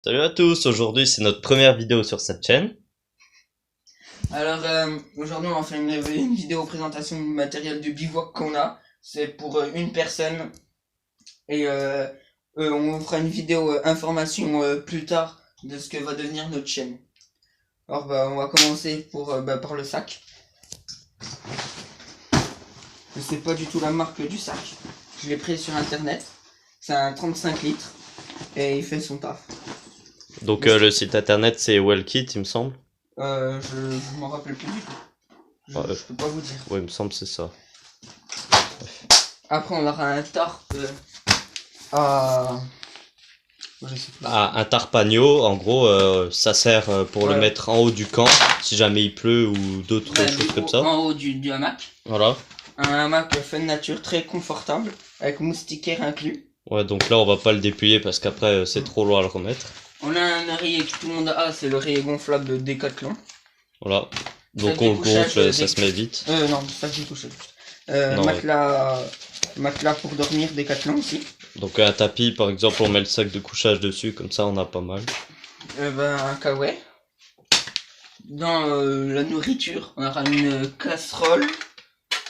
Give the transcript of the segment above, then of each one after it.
Salut à tous, aujourd'hui c'est notre première vidéo sur cette chaîne. Alors aujourd'hui on va faire une vidéo présentation du matériel de bivouac qu'on a. C'est pour une personne et on fera une vidéo information plus tard de ce que va devenir notre chaîne. Alors on va commencer par le sac. Je sais pas du tout la marque du sac. Je l'ai pris sur internet. C'est un 35 litres et il fait son taf. Donc le site internet c'est Wellkit il me semble. Je m'en rappelle plus du tout. Je peux pas vous dire. Ouais il me semble c'est ça. Après on aura un tarp à... Je sais pas. Ah, un tarpagno, en gros ça sert pour le mettre en haut du camp si jamais il pleut ou d'autres choses comme ça. En haut du hamac. Voilà. Un hamac Fun Nature très confortable avec moustiquaire inclus. Ouais donc là on va pas le dépluyer parce qu'après c'est trop loin à le remettre. On a un oreiller que tout le monde a, c'est l'oreiller gonflable de Decathlon. Voilà. Donc on le gonfle, ça se met vite. Non, ça je touche. Matelas pour dormir Decathlon aussi. Donc un tapis par exemple on met le sac de couchage dessus, comme ça on a pas mal. Un kawaii. Dans la nourriture, on aura une casserole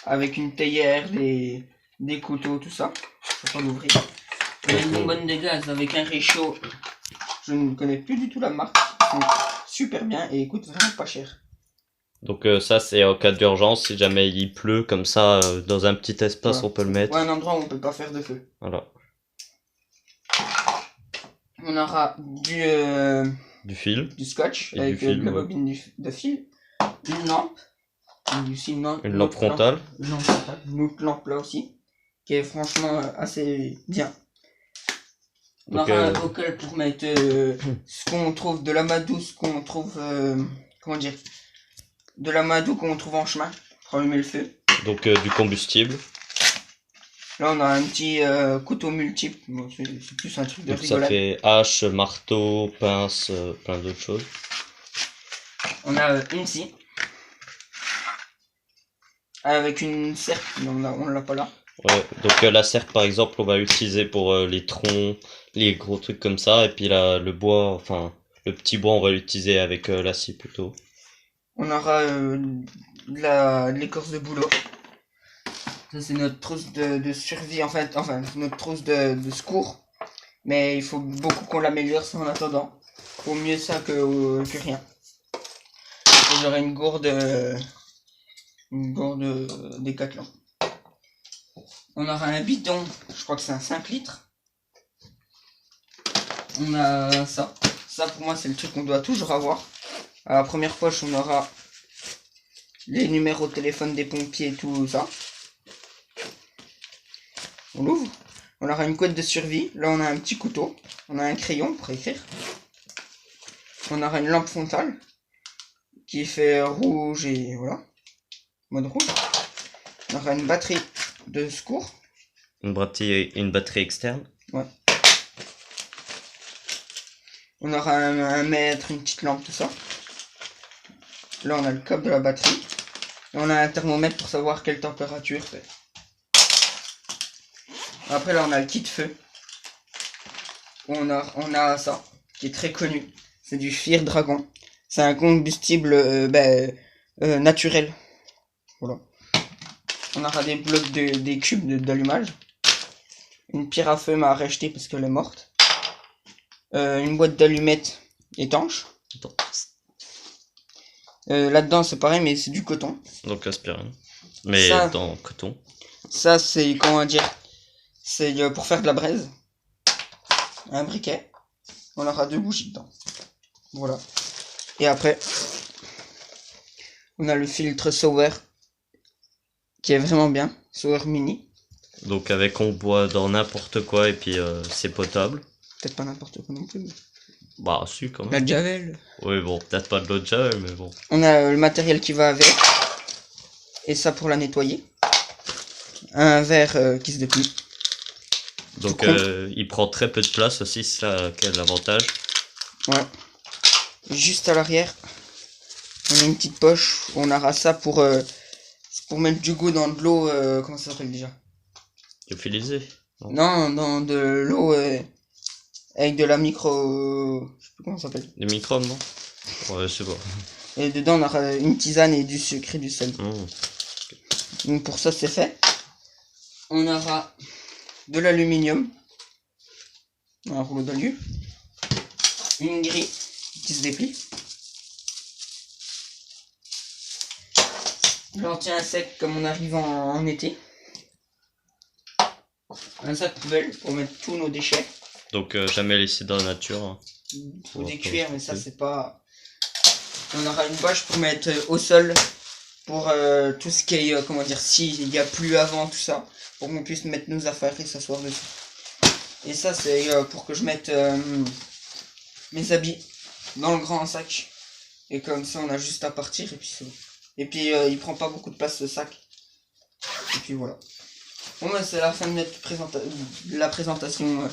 avec une théière, des couteaux, tout ça. Je peux pas l'ouvrir. On a une bonbonne de gaz avec un réchaud. Je ne connais plus du tout la marque. C'est super bien et coûte vraiment pas cher. Donc ça c'est en cas d'urgence, si jamais il pleut, comme ça dans un petit espace on peut le mettre. Ouais, un endroit où on peut pas faire de feu. Voilà. On aura Du fil. du scotch et avec du fil, la bobine de fil. Une lampe. Une lampe frontale. Une autre lampe là aussi. Qui est franchement assez bien. On Donc, aura un bocal pour mettre ce qu'on trouve de l'amadou, ce qu'on trouve... comment dire, de l'amadou qu'on trouve en chemin pour allumer le feu. Donc du combustible. Là on a un petit couteau multiple. Bon, c'est plus un truc de Donc rigolade. ça fait hache, marteau, pince, plein d'autres choses. On a une scie. Avec une serpe, mais on l'a pas là. Ouais, donc la serpe par exemple on va l'utiliser pour les troncs, les gros trucs comme ça, et puis là le bois, enfin le petit bois on va l'utiliser avec la scie plutôt. On aura de l'écorce de bouleau. Ça c'est notre trousse de survie, enfin notre trousse de secours. Mais il faut beaucoup qu'on l'améliore ça en attendant. Faut mieux ça que rien. Et j'aurai une gourde Décathlon. On aura un bidon, je crois que c'est un 5 litres. On a ça. Ça pour moi c'est le truc qu'on doit toujours avoir. À la première poche on aura les numéros de téléphone des pompiers et tout ça. On l'ouvre. On aura une couette de survie. Là on a un petit couteau. On a un crayon pour écrire. On aura une lampe frontale qui fait rouge et voilà. Mode rouge. On aura une batterie de secours. Une batterie externe. Ouais. On aura un mètre, une petite lampe, tout ça. Là on a le câble de la batterie. Et on a un thermomètre pour savoir quelle température fait. Après là on a le kit feu. On a ça, qui est très connu. C'est du Fire Dragon. C'est un combustible naturel. Voilà. On aura des blocs des cubes d'allumage. Une pierre à feu m'a racheté parce qu'elle est morte. Une boîte d'allumettes étanche. Là-dedans c'est pareil mais c'est du coton. Donc aspirine. Mais ça, dans coton. Ça c'est comment dire. C'est pour faire de la braise. Un briquet. On aura 2 bougies dedans. Voilà. Et après, on a le filtre Sauer qui est vraiment bien. Sauer Mini. Donc avec on boit dans n'importe quoi et puis c'est potable. Peut-être pas n'importe quoi non plus. Bah si quand même. La Javel. Oui bon, peut-être pas de l'eau de Javel mais bon. On a le matériel qui va avec. Et ça pour la nettoyer. Un verre qui se déplie. Donc il prend très peu de place aussi, c'est ça quel l'avantage. Ouais. Juste à l'arrière, on a une petite poche où on aura ça pour mettre du goût dans de l'eau. Comment ça s'appelle déjà? Lyophilisé. Non, dans de l'eau avec de la micro. plus comment ça s'appelle. Des microbes, non? Ouais, je sais pas. Et dedans, on aura une tisane et du sucre et du sel. Mmh. Donc pour ça, c'est fait. On aura de l'aluminium. Un rouleau d'alu. Une grille qui se déplie. L'anti-insecte comme on arrive en été. Un sac poubelle pour mettre tous nos déchets. Donc jamais laisser dans la nature. Hein. Ou des cuirs, mais ça c'est pas... On aura une bâche pour mettre au sol. Pour tout ce qui est, comment dire, s'il y a plu avant, tout ça. Pour qu'on puisse mettre nos affaires et s'asseoir dessus. Et ça c'est pour que je mette mes habits dans le grand sac. Et comme ça on a juste à partir et puis c'est bon. Et puis il prend pas beaucoup de place ce sac. Et puis voilà. Bon bah c'est la fin de notre la présentation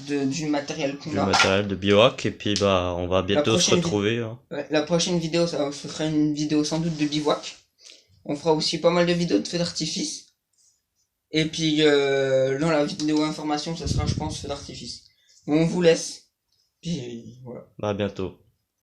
du matériel qu'on Du a. matériel de bivouac. Et puis bah on va bientôt se retrouver. Hein. Ouais, la prochaine vidéo, ce sera une vidéo sans doute de bivouac. On fera aussi pas mal de vidéos de feux d'artifice. Et puis dans la vidéo information, ce sera je pense feux d'artifice. On vous laisse. Puis voilà. Bah à bientôt.